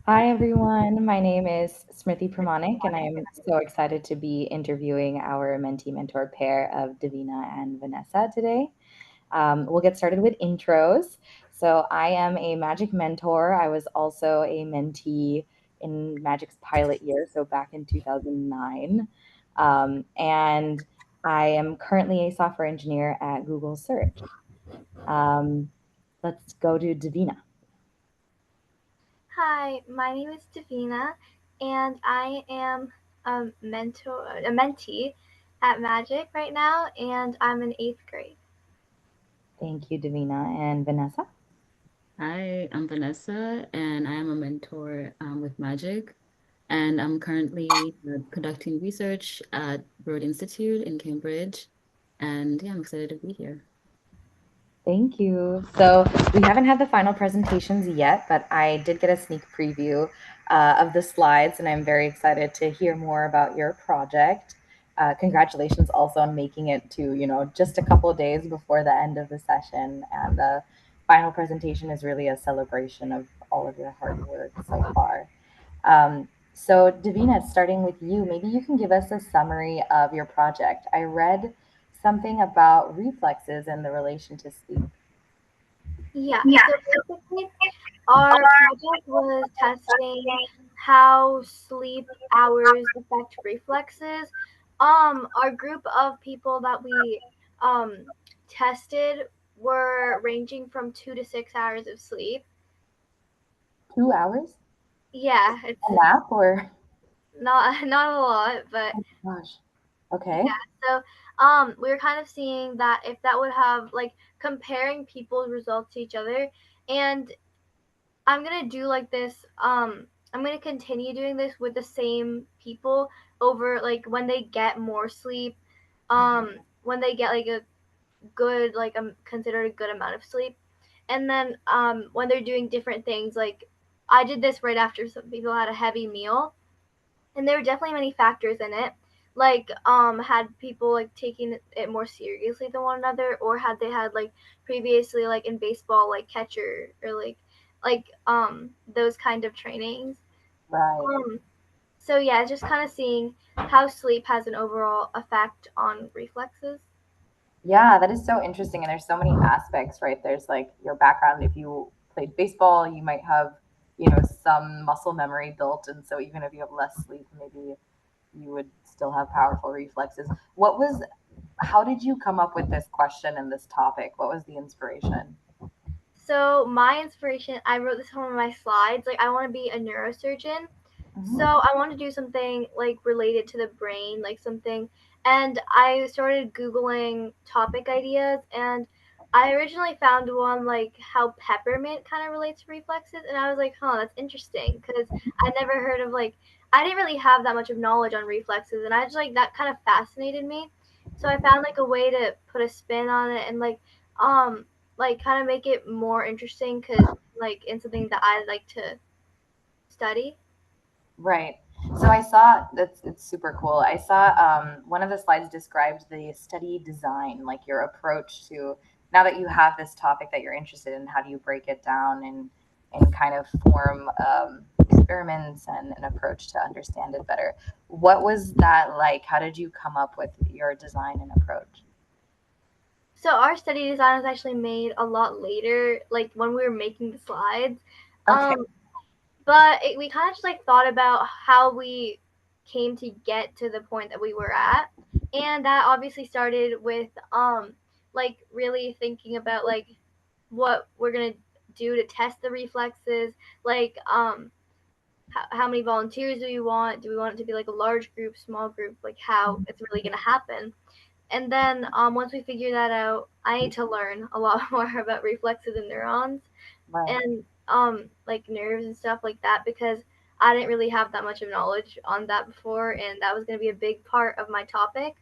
Hi, everyone. My name is Smriti P, and I am so excited to be interviewing our mentee mentor pair of Divena and Vanessa today. We'll get started with intros. So, I am a Magic mentor. I was also a mentee in Magic's pilot year, so back in 2009. And I am currently a software engineer at Google Search. Um, let's go to Divena. Hi, my name is Divina, and I am a mentee at Magic right now, and I'm in eighth grade. Thank you, Divina. And Vanessa? Hi, I'm Vanessa, and I am a mentor with Magic. And I'm currently conducting research at Broad Institute in Cambridge. And yeah, I'm excited to be here. Thank you. So we haven't had the final presentations yet, but I did get a sneak preview of the slides, and I'm very excited to hear more about your project. Congratulations also on making it to, just a couple of days before the end of the session. And the final presentation is really a celebration of all of your hard work so far. So, Davina, starting with you, maybe you can give us a summary of your project. I read something about reflexes and the relation to sleep. Yeah, so basically, our project was testing how sleep hours affect reflexes. Our group of people that we tested were ranging from 2 to 6 hours of sleep. 2 hours? Yeah, it's A nap or? not a lot, but Oh gosh. yeah. Okay. So we were kind of seeing that if that would have like comparing people's results to each other, and I'm gonna do like this. I'm gonna continue doing this with the same people over like when they get more sleep, when they get like a good considered a good amount of sleep, and then when they're doing different things like I did this right after some people had a heavy meal, and there were definitely many factors in it, like had people like taking it more seriously than one another, or had they had like previously like in baseball like catcher or like those kind of trainings. Right. um so yeah, just kind of seeing how sleep has an overall effect on reflexes. Yeah, that is so interesting. And there's so many aspects, right? There's like your background. If you played baseball, you might have, some muscle memory built. And so even if you have less sleep, maybe you would still have powerful reflexes. How did you come up with this question and this topic? What was the inspiration? So my inspiration, I wrote this on one of my slides, like I want to be a neurosurgeon. So Mhm. I want to do something like related to the brain, like something. And I started Googling topic ideas, and I originally found one like how peppermint kind of relates to reflexes. And I was like, huh, that's interesting because I never heard of like, I didn't really have that much of knowledge on reflexes. And I just like that kind of fascinated me. So I found like a way to put a spin on it and um, like kind of make it more interesting because like in something that I like to study. Right. So I saw that's it's super cool. I saw one of the slides described the study design, like your approach to now that you have this topic that you're interested in, how do you break it down and kind of form experiments and an approach to understand it better. What was that like? How did you come up with your design and approach? So our study design was actually made a lot later, like when we were making the slides. Okay. Um, we kind of just like thought about how we came to get to the point that we were at, and that obviously started with like really thinking about like what we're gonna do to test the reflexes, like how many volunteers do we want? Do we want it to be like a large group, small group? Like how it's really gonna happen? And then once we figure that out, I need to learn a lot more about reflexes and neurons Right. and like nerves and stuff like that because I didn't really have that much of knowledge on that before, and that was going to be a big part of my topic.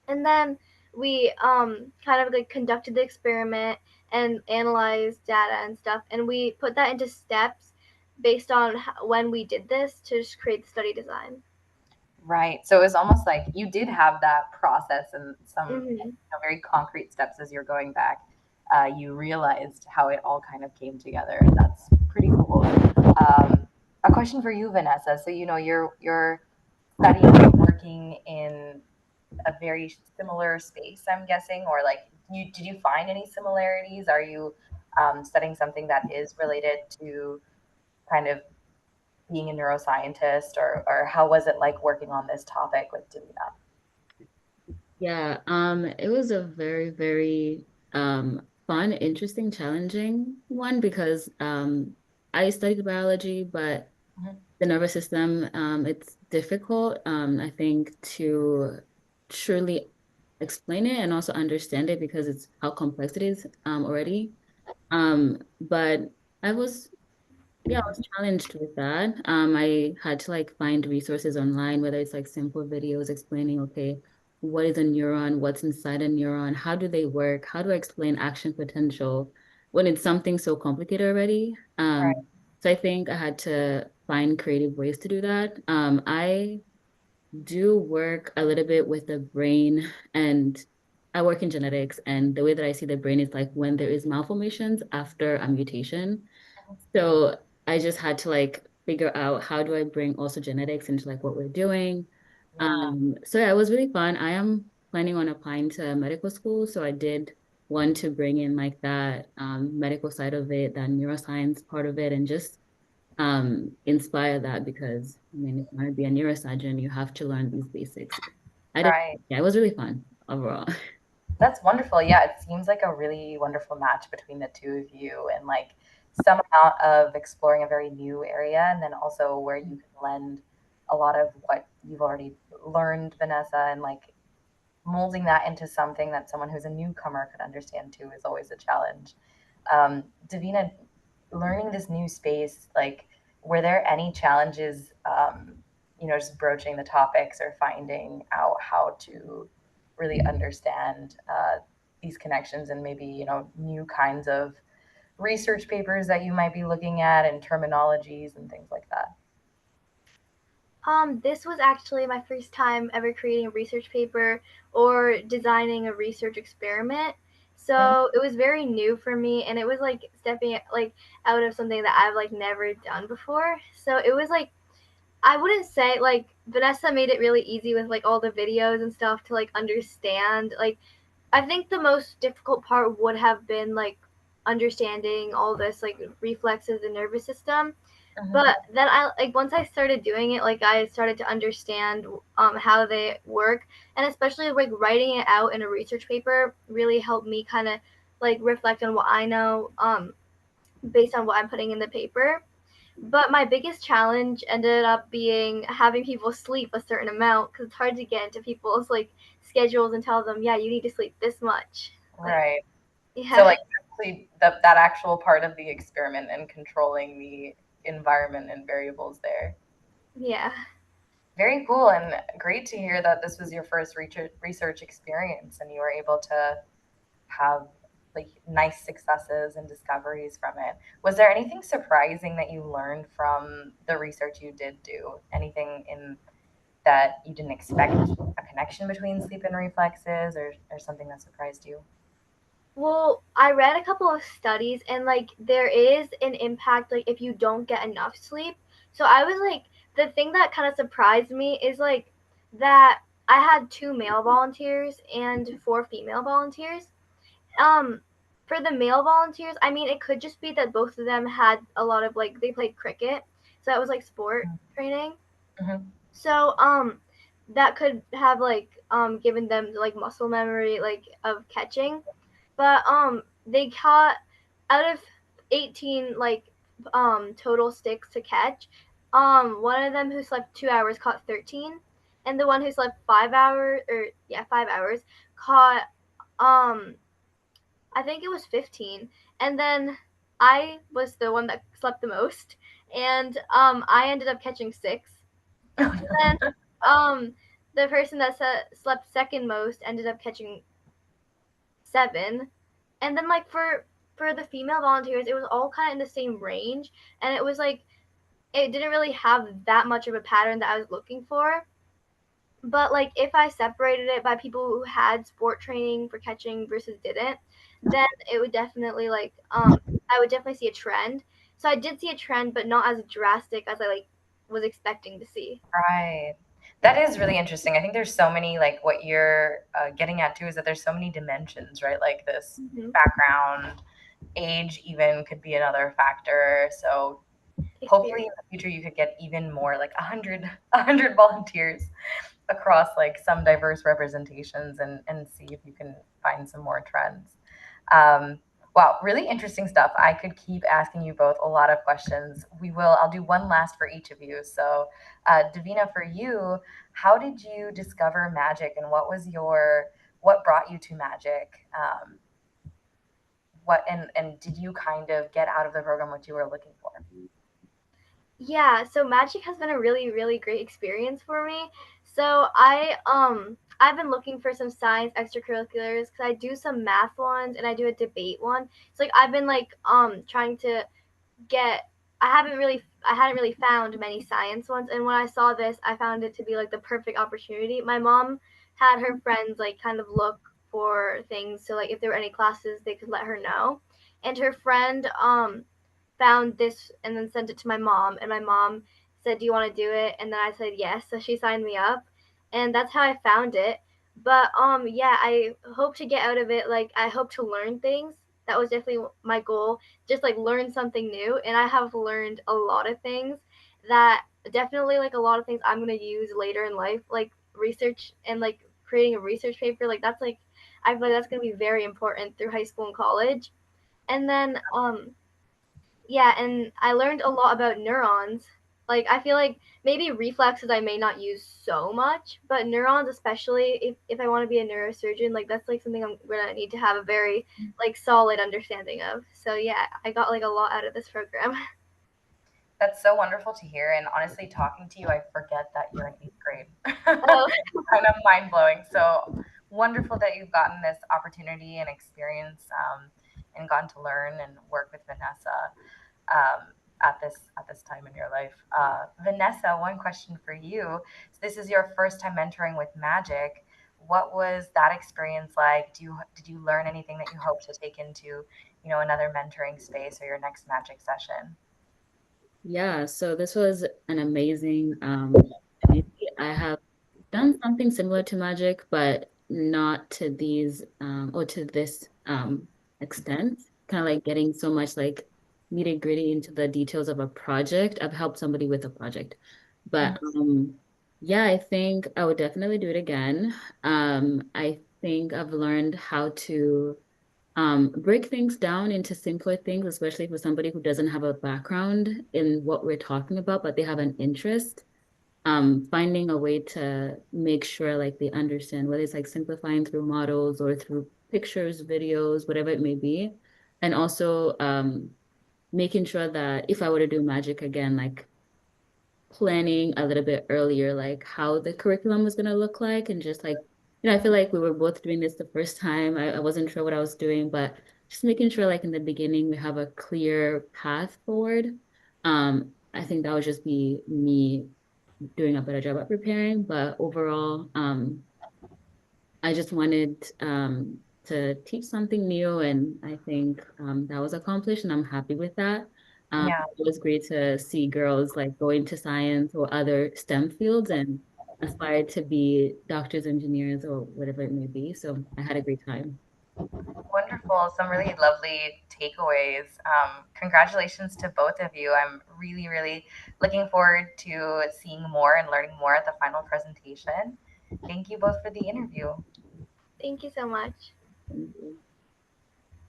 And then we kind of like conducted the experiment and analyzed data and stuff, and we put that into steps based on when we did this to just create the study design. Right. So it was almost like you did have that process and some Hmm. very concrete steps as you're going back. You realized how it all kind of came together. That's pretty cool. question for you, Vanessa. So you're studying and working in a very similar space, I'm guessing, or like you did you find any similarities? Are you studying something that is related to kind of being a neuroscientist, or how was it like working on this topic with Davina? Yeah, it was a very, very fun, interesting, challenging one because I studied biology, but Mhm. the nervous system, it's difficult, I think, to truly explain it and also understand it because it's how complex it is already. But I was yeah, I was challenged with that. I had to like find resources online, whether it's like simple videos explaining, okay, what is a neuron, what's inside a neuron, how do they work, how do I explain action potential when it's something so complicated already. Right, So I think I had to find creative ways to do that. I do work a little bit with the brain and I work in genetics, and the way that I see the brain is like when there is malformations after a mutation. So I just had to like figure out how do I bring also genetics into like what we're doing. yeah, So yeah, it was really fun. I am planning on applying to medical school, so I did want to bring in like that medical side of it, that neuroscience part of it, and just inspire that because I mean, if you want to be a neurosurgeon, you have to learn these basics. I did, right. yeah, it was really fun overall. That's wonderful. Yeah, it seems like a really wonderful match between the two of you, and like some amount of exploring a very new area, and then also where you can lend a lot of what you've already learned, Vanessa, and like molding that into something that someone who's a newcomer could understand too is always a challenge. Davina, learning this new space, like, were there any challenges, just broaching the topics or finding out how to really understand these connections and maybe, new kinds of research papers that you might be looking at and terminologies and things like that? This was actually my first time ever creating a research paper or designing a research experiment. Mhm. So it was very new for me, and it was like stepping like out of something that I've like never done before. So it was like I wouldn't say like Vanessa made it really easy with like all the videos and stuff to like understand. Like I think the most difficult part would have been like understanding all this like reflexes and nervous system, Mhm. but then I like once I started doing it, like I started to understand how they work, and especially like writing it out in a research paper really helped me kind of like reflect on what I know based on what I'm putting in the paper. But my biggest challenge ended up being having people sleep a certain amount because it's hard to get into people's like schedules and tell them, yeah, you need to sleep this much. Like, Right. So, yeah, like, actually, that actual part of the experiment and controlling the environment and variables there. yeah. Very cool, and great to hear that this was your first research experience and you were able to have like nice successes and discoveries from it. Was there anything surprising that you learned from the research you did do? Anything in that you didn't expect, a connection between sleep and reflexes, or something that surprised you? Well, I read a couple of studies and like there is an impact like if you don't get enough sleep. So I was like the thing that kind of surprised me is like that I had two male volunteers and four female volunteers. Um for the male volunteers, I mean it could just be that both of them had a lot of like they played cricket. So that was like sport training. Mm-hmm. So that could have like given them like muscle memory like of catching, but they caught out of 18 like total sticks to catch. One of them who slept 2 hours caught 13, and the one who slept 5 hours or yeah 5 hours caught um I think it was 15, and then I was the one that slept the most, and I ended up catching six. And then um the person that slept second most ended up catching seven, and then like for the female volunteers it was all kind of in the same range, and it was like it didn't really have that much of a pattern that I was looking for. But like if I separated it by people who had sport training for catching versus didn't, then it would definitely like I would definitely see a trend. So I did see a trend, but not as drastic as I like was expecting to see. Right. That is really interesting. I think there's so many, like what you're getting at too, is that there's so many dimensions, right? Like this Hmm. background, age even could be another factor. So hopefully in Experience. the future you could get even more, like 100 volunteers across like some diverse representations, and see if you can find some more trends. Wow, really interesting stuff. I could keep asking you both a lot of questions. I'll do one last for each of you. So, Davina, for you, how did you discover magic, and what brought you to magic? And did you kind of get out of the program what you were looking for? Yeah, so magic has been a really, really great experience for me. So I've been looking for some science extracurriculars because I do some math ones and I do a debate one. So like I've been like trying to get I hadn't really found many science ones, and when I saw this I found it to be like the perfect opportunity. My mom had her friends like kind of look for things, so like if there were any classes they could let her know, and her friend found this and then sent it to my mom, and my mom said, "Do you want to do it?" And then I said yes, so she signed me up, and that's how I found it. But yeah, I hope to get out of it, like I hope to learn things. That was definitely my goal, just like learn something new, and I have learned a lot of things that definitely like a lot of things I'm going to use later in life, like research and like creating a research paper, like that's like I feel like that's going to be very important through high school and college. And then yeah, and I learned a lot about neurons. Like I feel like maybe reflexes I may not use so much, but neurons especially if I want to be a neurosurgeon, like that's like something I'm gonna need to have a very like solid understanding of. So yeah, I got like a lot out of this program. That's so wonderful to hear. And honestly, talking to you, I forget that you're in eighth grade. Oh, Kind of mind blowing. So wonderful that you've gotten this opportunity and experience, and gotten to learn and work with Vanessa, at this time in your life. Vanessa, one question for you. So this is your first time mentoring with Magic. What was that experience like? Did you learn anything that you hope to take into, another mentoring space or your next Magic session? Yeah, so this was an amazing opportunity. I have done something similar to magic, but not to these or to this extent. Kind of like getting so much like nitty gritty into the details of a project. I've helped somebody with a project, but yeah, I think I would definitely do it again. I think I've learned how to break things down into simpler things, especially for somebody who doesn't have a background in what we're talking about, but they have an interest. Finding a way to make sure like they understand, whether it's like simplifying through models or through pictures, videos, whatever it may be. And also making sure that if I were to do magic again, like planning a little bit earlier, like how the curriculum was going to look like. And just like, I feel like we were both doing this the first time. I wasn't sure what I was doing, but just making sure like in the beginning we have a clear path forward. I think that would just be me doing a better job at preparing. But overall, I just wanted to teach something new, and I think that was accomplished, and I'm happy with that. Yeah. It was great to see girls like go into science or other STEM fields and aspire to be doctors, engineers, or whatever it may be. So I had a great time. Wonderful. Some really lovely takeaways. Congratulations to both of you. I'm really, really looking forward to seeing more and learning more at the final presentation. Thank you both for the interview. thank you so much.